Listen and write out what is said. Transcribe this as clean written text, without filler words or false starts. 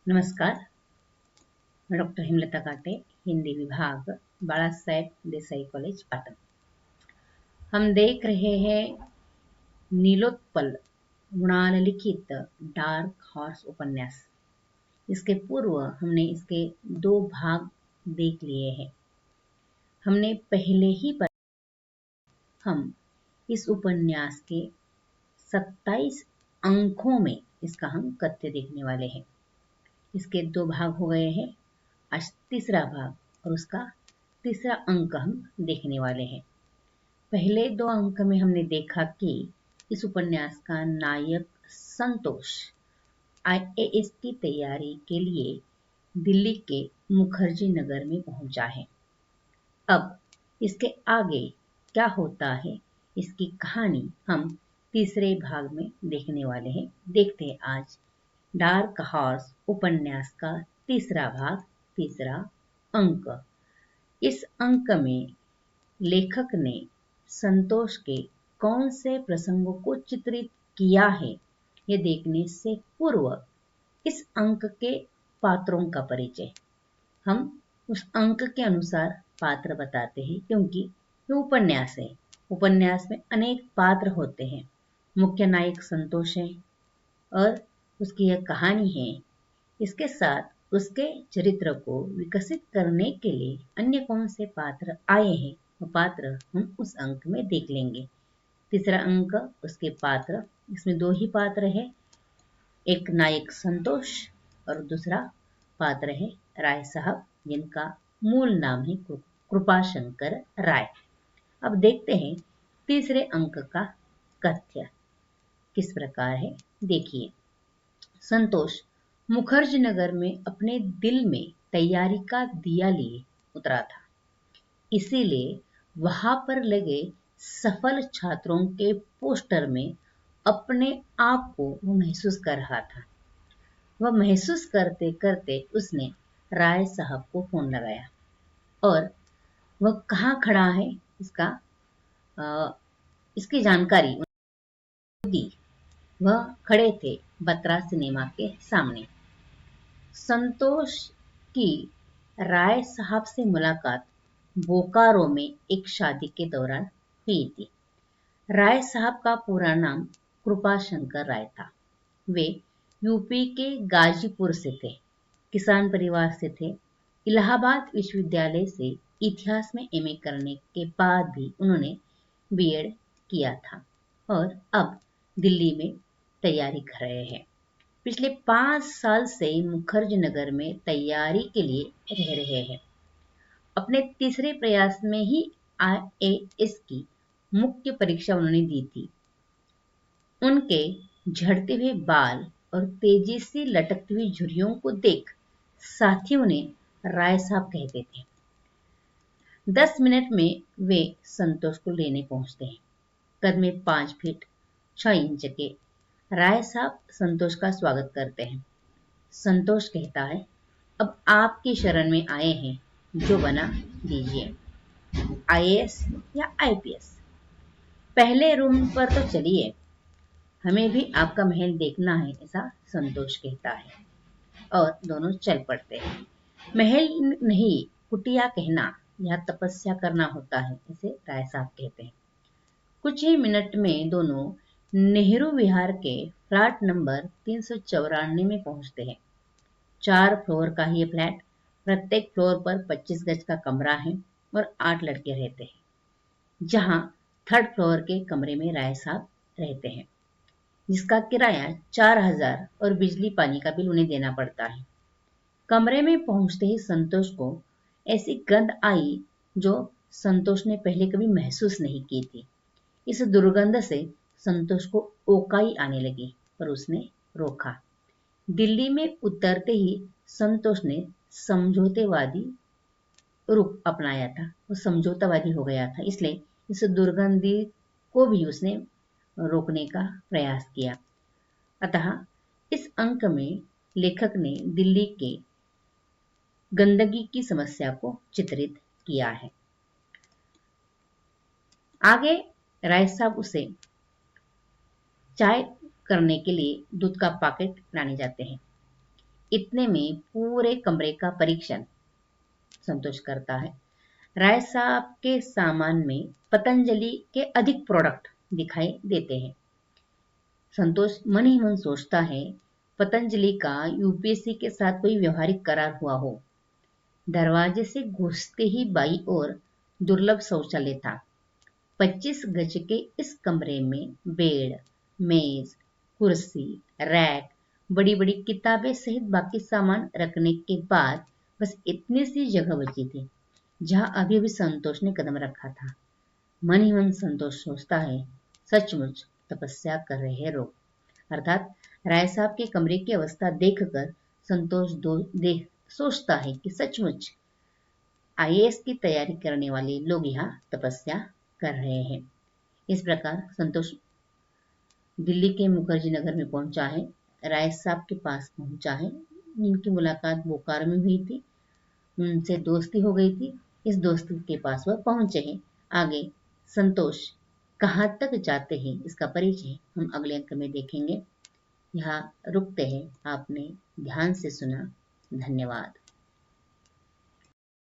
नमस्कार, मैं डॉक्टर हेमलता काटे, हिंदी विभाग, बाला साहेब देसाई कॉलेज, पाटन। हम देख रहे हैं नीलोत्पल मृणाल लिखित डार्क हॉर्स उपन्यास। इसके पूर्व हमने इसके 2 भाग देख लिए हैं। हमने पहले ही हम इस उपन्यास के 27 अंकों में इसका हम कथ्य देखने वाले हैं। इसके 2 भाग हो गए हैं। आज तीसरा भाग और उसका तीसरा अंक हम देखने वाले हैं। पहले 2 अंक में हमने देखा कि इस उपन्यास का नायक संतोष आईएएस की तैयारी के लिए दिल्ली के मुखर्जी नगर में पहुंचा है। अब इसके आगे क्या होता है, इसकी कहानी हम तीसरे भाग में देखने वाले हैं। देखते हैं आज डार्क हॉर्स उपन्यास का तीसरा भाग, तीसरा अंक। इस अंक में लेखक ने संतोष के कौन से प्रसंगों को चित्रित किया है, ये देखने से पूर्व इस अंक के पात्रों का परिचय हम उस अंक के अनुसार पात्र बताते हैं, क्योंकि ये उपन्यास है। उपन्यास में अनेक पात्र होते हैं। मुख्य नायक संतोष है और उसकी यह कहानी है। इसके साथ उसके चरित्र को विकसित करने के लिए अन्य कौन से पात्र आए हैं, वो पात्र हम उस अंक में देख लेंगे। तीसरा अंक, उसके पात्र। इसमें 2 ही पात्र है, एक नायक संतोष और दूसरा पात्र है राय साहब, जिनका मूल नाम है कृपाशंकर राय। अब देखते हैं तीसरे अंक का कथ्य किस प्रकार है। देखिए, संतोष मुखर्जी नगर में अपने दिल में तैयारी का दिया लिए उतरा था। इसीलिए वहां पर लगे सफल छात्रों के पोस्टर में अपने आप को वो महसूस कर रहा था। वह महसूस करते करते उसने राय साहब को फोन लगाया और वह कहाँ खड़ा है अ, इसकी जानकारी दी। वह खड़े थे बत्रा सिनेमा के सामने। संतोष की राय साहब से मुलाकात बोकारो में एक शादी के दौरान हुई थी। राय साहब का पूरा नाम कृपाशंकर राय था। वे यूपी के गाजीपुर से थे, किसान परिवार से थे। इलाहाबाद विश्वविद्यालय से इतिहास में एमए करने के बाद भी उन्होंने बीएड किया था और अब दिल्ली में तैयारी कर रहे हैं। पिछले 5 साल से मुखर्जी नगर में तैयारी के लिए रह रहे हैं। अपने तीसरे प्रयास में ही आईएएस की मुख्य परीक्षा उन्होंने दी थी। उनके झड़ते हुए बाल और तेजी से लटकती हुई झुर्रियों को देख साथियों ने राय साहब कहते थे। 10 मिनट में वे संतोष को लेने पहुंचते हैं। कद में 5 फीट 6 इंच के राय साहब संतोष का स्वागत करते हैं। संतोष कहता है, अब आपकी शरण में आए हैं, जो बना दीजिए, आईएएस या आईपीएस। पहले रूम पर तो चलिए, हमें भी आपका महल देखना है, ऐसा संतोष कहता है और दोनों चल पड़ते हैं। महल नहीं, कुटिया कहना, यह तपस्या करना होता है, इसे राय साहब कहते हैं। कुछ ही मिनट में दोनों नेहरू विहार के फ्लैट नंबर 394 में पहुंचते हैं। 4 फ्लोर का ये फ्लैट, प्रत्येक फ्लोर पर 25 गज का कमरा है और 8 लड़के रहते हैं। जहां 3rd फ्लोर के कमरे में राय साहब रहते हैं, जिसका किराया 4000 और बिजली पानी का बिल उन्हें देना पड़ता है। कमरे में पहुंचते ही संतोष को ऐसी गंध आई जो संतोष ने पहले कभी महसूस नहीं की थी। इस दुर्गंध से संतोष को ओकाई आने लगी, पर उसने रोका। दिल्ली में उतरते ही संतोष ने समझौतेवादी रुख अपनाया था। वो समझौतावादी हो गया था, इसलिए इस दुर्गंधी को भी उसने रोकने का प्रयास किया। अतः इस अंक में लेखक ने दिल्ली के गंदगी की समस्या को चित्रित किया है। आगे राय साहब उसे चाय करने के लिए दूध का पैकेट लाने जाते हैं। इतने में पूरे कमरे का परीक्षण संतोष करता है। राय साहब के सामान में पतंजलि के अधिक प्रोडक्ट दिखाई देते हैं। संतोष मन ही मन सोचता है पतंजलि का यूपीएससी के साथ कोई व्यवहारिक करार हुआ हो। दरवाजे से घुसते ही बाई ओर दुर्लभ शौचालय था। 25 गज के इस कमरे में बेड, मेज, कुर्सी, रैक, बड़ी बड़ी किताबें सहित बाकी सामान रखने के बाद बस इतनी सी जगह बची थी जहां अभी अभी संतोष ने कदम रखा था। मन ही मन संतोष सोचता है सचमुच तपस्या कर रहे लोग। अर्थात राय साहब के कमरे की अवस्था देखकर संतोष देख सोचता है कि सचमुच आईएएस की तैयारी करने वाले लोग यहाँ तपस्या कर रहे हैं। इस प्रकार संतोष दिल्ली के मुखर्जी नगर में पहुंचा है, राय साहब के पास पहुंचा है, जिनकी मुलाकात बोकारो में हुई थी, उनसे दोस्ती हो गई थी। इस दोस्ती के पास वह पहुंचे हैं। आगे संतोष कहाँ तक जाते हैं इसका परिचय हम अगले अंक में देखेंगे। यहाँ रुकते हैं। आपने ध्यान से सुना, धन्यवाद।